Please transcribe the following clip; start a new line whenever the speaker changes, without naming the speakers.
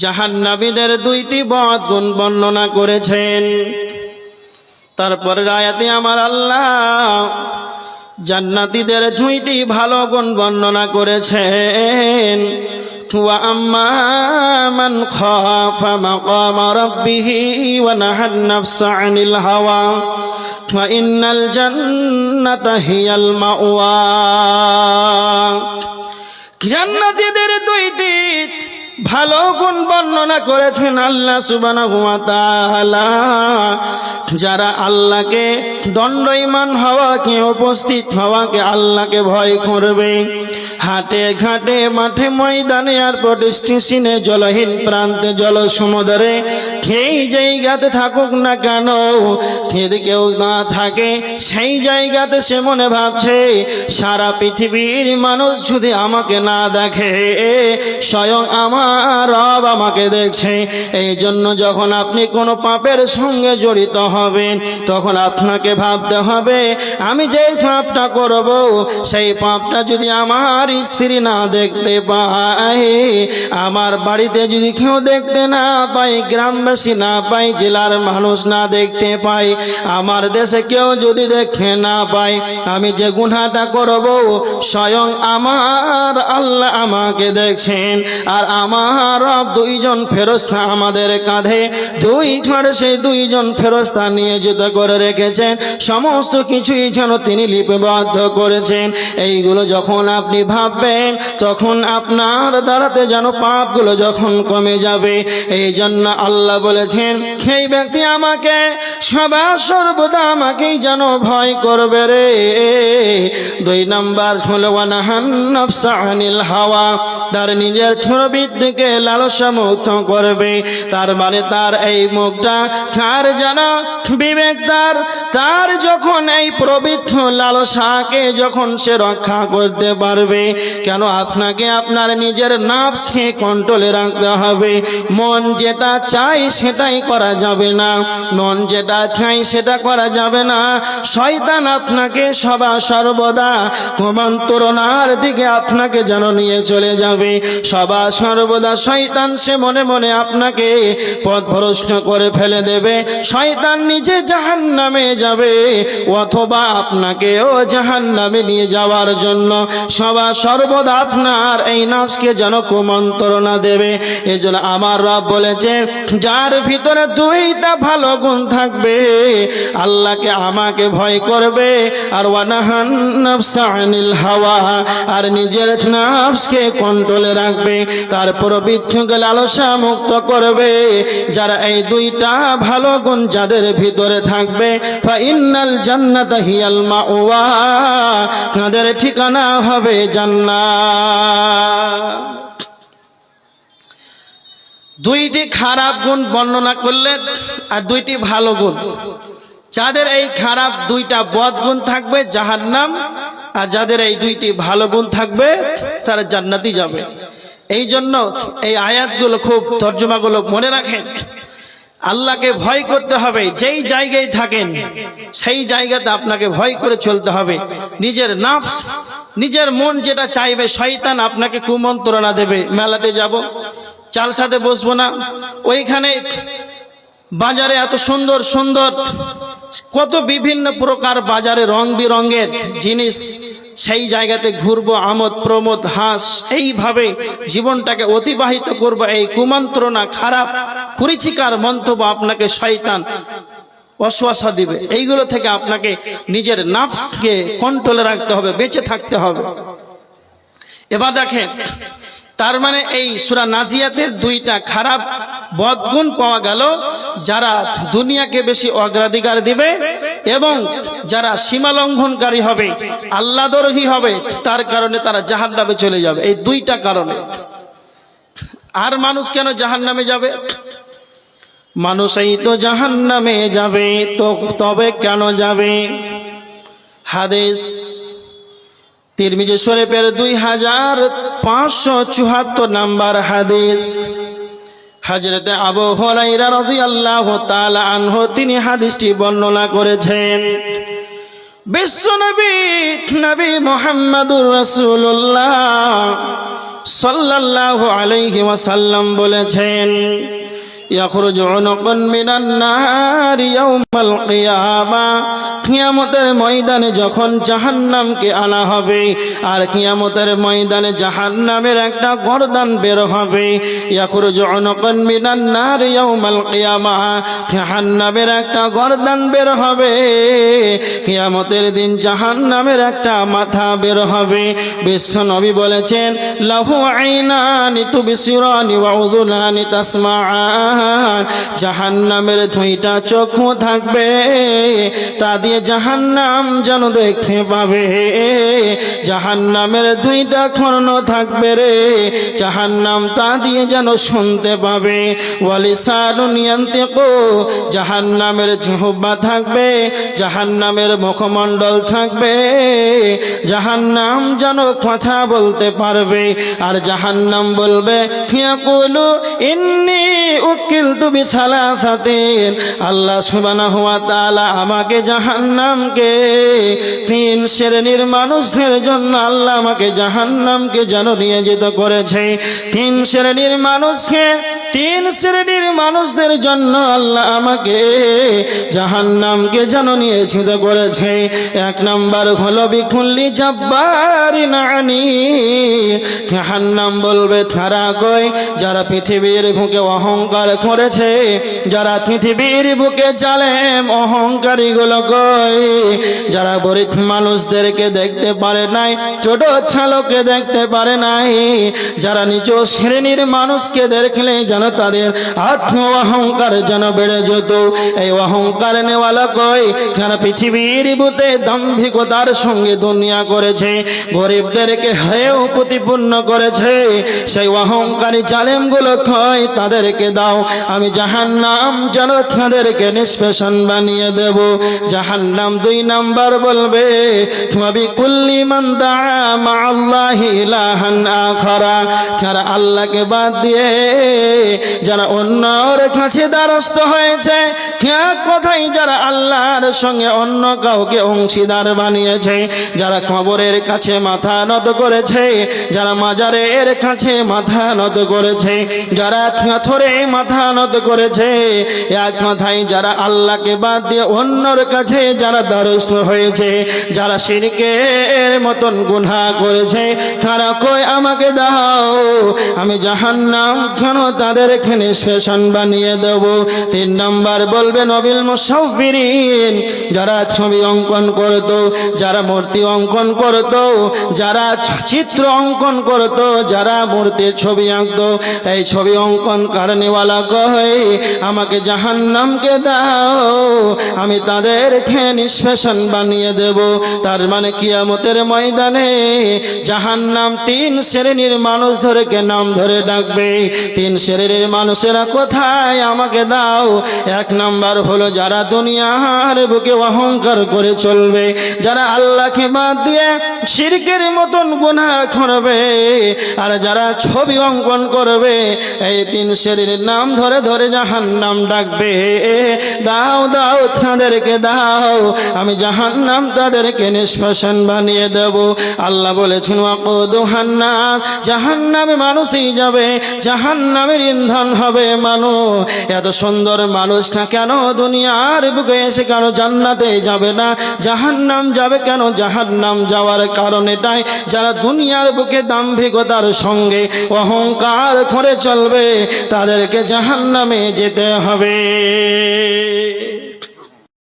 জাহান্নামীদের দুইটি বদ গুণ বর্ণনা করেছেন। তারপরে আয়াতে আমার আল্লাহ জান্নাতীদের দুইটি ভালো গুণ বর্ণনা করেছেন। ওয়া আম্মা মান খাফা মাকামা রাব্বিহি ওয়া নাহান নাফসা আনিল হাওয়া ওয়া ইন্নাল জান্নাতা হিয়াল মাওয়া। জান্নাতীদের দুইটি ভালো গুণ বর্ণনা করেছেন আল্লাহ সুবহানাহু ওয়া তাআলা। যারা আল্লাহকে দণ্ডায়মান হওয়াকে, উপস্থিত হওয়াকে, আল্লাহকে ভয় করবে, হাটে ঘাটে মাঠে ময়দানে এয়ারপোর্ট স্টেশনে জলহীন প্রান্তে জল সমুদ্রে যেই জায়গাতে থাকুক না কেন, যদি কেউ না থাকে সেই জায়গাতে সে মনে ভাবছে সারা পৃথিবীর মানুষ যদি আমাকে না দেখে, স্বয়ং আমার রব আমাকে দেখছে। এই জন্য যখন আপনি কোনো পাপের সঙ্গে জড়িত হবেন তখন আপনাকে ভাবতে হবে আমি যে পাপটা করব সেই পাপটা যদি আমার স্ত্রী না দেখতে পায়, আমার বাড়িতে যদি কেউ দেখতে না পায়, গ্রামবাসী না পায়, জেলার মানুষ না দেখতে পায়, আমার দেশে কেউ যদি দেখে না পায়, আমি যে গুনাহটা করব স্বয়ং আমার আল্লাহ আমাকে দেখছেন। আর আমার রব দুইজন ফেরেশতা আমাদের কাঁধে দুই ঘরে সেই দুইজন ফেরেশতা নিয়োজিত করে রেখেছেন। সমস্ত কিছুই যেন তিনি লিপিবদ্ধ করেছেন। এইগুলো যখন আপনি ভাববেন তখন আপনার দ্বারাতে যেন পাপগুলো যখন কমে যাবে। এই জন্য আল্লাহ বলেছেন সেই ব্যক্তি আমাকে সর্বদা আমাকেই যেন ভয় করবে রে। 2 নাম্বার হলো ওয়া নাহান নাফসা আনিল হাওয়া, তার নিজের প্রবৃত্তিকে লালসা মুক্ত করবে। তার মানে তার এই মুখটা তার জানা বিবেক, তার যখন এই প্রবৃত্তি লালসাকে যখন সে রক্ষা করতে পারবে, কেন আপনাকে আপনার নিজের নফসকে কন্ট্রোলে রাখতে হবে। মন যেটা চাই সেটাই করা যাবে না, মন যেটা চাই সেটা করা যাবে না। শয়তান আপনাকে সর্বদা কুমন্ত্রণার দিকে আপনাকে যেন নিয়ে চলে যাবে। সর্বদা শয়তান সে মনে মনে আপনাকে পথভ্রষ্ট করে ফেলে দেবে। শয়তান নিজে জাহান্নামে যাবে অথবা আপনাকেও জাহান্নামে নিয়ে যাওয়ার জন্য সর্বদা আপনার এই নফসকে যেন কুমন্ত্রণা দেবে। এজন্য আমার রব বলেছে যার ভিতরে দুইটা ভালো গুণ থাকবে, আল্লাহকে আমাকে ভয় করবে, আর ওয়া নাহান নাফসা আনিল হাওয়া, আর নিজের নফসকে কন্ট্রোলে রাখবে, তার প্রবৃত্তিকে লালসা মুক্ত করবে। যারা এই দুইটা ভালো গুণ যাদের ভিতরে থাকবে, ফা ইন্নাল জান্নাতা হিয়াল মাওয়া, তাদের ঠিকানা হবে জান্নাত। দুইটি খারাপ গুণ বর্ণনা করলেন আর দুইটি ভালো গুণ। যাদের এই খারাপ দুইটা বদ গুণ থাকবে জাহান্নাম, আর যাদের এই দুইটি ভালো গুণ থাকবে তারা জান্নাতে যাবে। এই জন্য এই আয়াতগুলো খুব তর্জমাগুলো মনে রাখেন। আল্লাহকে ভয় করতে হবে, যেই জায়গায় থাকেন সেই জায়গাতে আপনাকে ভয় করে চলতে হবে। নিজের নফস, নিজের মন যেটা চাইবে, শয়তান আপনাকে কুমন্ত্রণা দেবে। মেলাতে যাব, চালসাতে বসবো না, ওইখানে বাজারে এত সুন্দর সুন্দর কত বিভিন্ন প্রকার বাজারে রং বিরঙের জিনিস, সেই জায়গাতে ঘুরবো, আমোদ প্রমোদ হাস, এইভাবে জীবনটাকে অতিবাহিত করবো। এই কুমন্ত্রণা, খারাপ কুরুচিকার মন্তব্য আপনাকে শয়তান ওয়াসওয়াসা দিবে। এইগুলো থেকে আপনাকে নিজের নফসকে কন্ট্রোলে রাখতে হবে, বেঁচে থাকতে হবে। এবার দেখেন, তার মানে এই সূরা নাজিয়াতের দুইটা খারাপ বদগুণ পাওয়া গেল। যারা দুনিয়াকে বেশি অগ্রাধিকার দিবে এবং যারা সীমা লঙ্ঘনকারী হবে, আল্লাহদ্রোহী হবে, তার কারণে তারা জাহান্নামে চলে যাবে। এই দুইটা কারণে। আর মানুষ কেন জাহান্নামে যাবে? মানুষ এই তো জাহান্নামে যাবে, তো তবে কেন যাবে? হাদিস তিরমিজি শরীফের 2574 নাম্বার হাদিস। হযরত আবু হুরায়রা রাদিয়াল্লাহু তাআলা আনহু তিনি হাদিসটি বর্ণনা করেছেন। বিশ্বনবী নবী মুহাম্মদুর রাসূলুল্লাহ সাল্লাল্লাহু আলাইহি ওয়াসাল্লাম বলেছেন, ইয়াখরুজু উনুকুন মিনান নারি ইয়াউমাল কিয়ামা, কিয়ামতের ময়দানে যখন জাহান্নামকে আনা হবে আর কিয়ামতের ময়দানে জাহান্নামের একটা গর্দান বের হবে। ইয়াখরুজু উনুকুন মিনান নারি ইয়াউমাল কিয়ামা, জাহান্নামের একটা গর্দান বের হবে। কিয়ামতের দিন জাহান্নামের একটা মাথা বের হবে। বিশ্ব নবী বলেছেন, লাহু আইনানি তুবসিরানি ওয়া উযুনানি তাসমাআন, জাহান্নামের দুইটা চক্ষু থাকবে, তা দিয়ে জাহান্নাম যেন দেখতে পাবে। জাহান্নামের দুইটা কর্ণ থাকবে রে, জাহান্নাম তা দিয়ে যেন শুনতে পাবে। ওয়ালিসানুন ইয়ানতিকু, জাহান্নামের জিহ্বা থাকবে, জাহান্নামের মুখমণ্ডল থাকবে, জাহান্নাম যেন কথা বলতে পারবে। আর জাহান্নাম বলবে, ইয়াকুলু ইন্নী উকিলতু বিসালাসাতিন, আল্লাহ সুবহানাহু ওয়া তাআলা আমাকে জাহান্নামকে তিন শ্রেণীর মানুষদের জন্য আল্লাহ আমাকে জাহান্নামকে যেন নিয়োজিত করেছে। তিন শ্রেণীর মানুষকে, তিন শ্রেণীর মানুষদের জন্য আল্লাহ আমাকে জাহান্নামকে যেন নিয়োজিত করেছে। এক নাম্বার হলো বিকুল্লি জাব্বারিন আনীদ, জাহান্নাম বলবে তারা কই, যারা পৃথিবীর বুকে অহংকার করেছে, যারা পৃথিবীর বুকে জালেম অহংকারী গুলো কই, যারা গরিব মানুষদেরকে দেখতে পারে নাই, ছোট ছালকে দেখতে পারে নাই, যারা নিচ শ্রেণীর মানুষকে দেখলে যেন তাদের আত্ম অহংকার যেন বেড়ে যেত। এই অহংকার নেওয়ালা কই, যারা পৃথিবীর বুকে দাম্ভিকতার সঙ্গে দুনিয়া করেছে, গরিবদেরকে হেয় প্রতিপন্ন করেছে, সেই অহংকারী জালেম গুলো কই, তাদেরকে দাও, আমি জাহান্নাম যেন তাদেরকে নিষ্পেষণ বানিয়ে দেব। জাহান্নাম দুই নাম্বার বলবে, তুমি কুল্লি মান দাআ মাআল্লাহি ইলাহান আখারা, যারা আল্লাহকে বাদ দিয়ে যারা অন্যর কাছে দ্বারস্থ হয়েছে, এক কথাই যারা আল্লাহর সঙ্গে অন্য কাউকে অংশীদার বানিয়েছে, যারা কবরের কাছে মাথা নত করেছে, যারা মাজারের কাছে মাথা নত করেছে, যারা পাথরে মাথা নত করেছে, এক কথাই যারা আল্লাহকে বাদ দিয়ে অন্যর কাছে যারা দ্বারস্থ হয়েছে, যারা শিরকের মতন গুনাহ করেছে, তারা কই আমাকে দাও, আমি জাহান্নাম কেন তাদেরকে নিষ্পেষণ বানিয়ে দেব। তিন নাম্বার বলবে নবিল মুসাফিরিন, যারা ছবি অঙ্কন করত, যারা মূর্তি অঙ্কন করত, যারা চিত্র অঙ্কন করত, যারা মূর্তির ছবি আঁকত, এই ছবি অঙ্কন কারণেওয়ালা কয় আমাকে জাহান্নামকে দাও, আমি তাদেরকে নিষ্পেষণ বানিয়ে দেব। তার মানে কিয়ামতের ময়দানে জাহান্নাম তিন শ্রেণীর মানুষ ধরেকে নাম ধরে ডাকবে। তিন শ্রেণীর মানুষেরা কোথায়, আমাকে দাও। এক নাম্বার হলো যারা দুনিয়ার বুকে অহংকার করে চলবে, যারা আল্লাহকে বাদ দিয়ে শিরকের মতন গুনাহ করবে, আর যারা ছবি অঙ্কন করবে, এই তিন শ্রেণীর নাম ধরে ধরে জাহান্নাম ডাকবে, দাও দাও তাদেরকে দাও, আমি জাহান্নাম তাদেরকে নিষ্পেষণ বানিয়ে দেব। আল্লাহ বলেছেন ওয়াকুদুহান নাস, জাহান্নামে মানুষই যাবে, জাহান্নামের ইন্ধন হবে মানুষ। এত সুন্দর মানুষটা কেন দুনিয়ার বুকে এসে কেন জান্নাতে যাবে না, জাহান্নাম যাবে কেন? জাহান্নাম যাওয়ার কারণ এটাই, যারা দুনিয়ার বুকে দাম্ভিকতার সঙ্গে অহংকার করে চলবে, তাদেরকে জাহান্নামে যেতে হবে।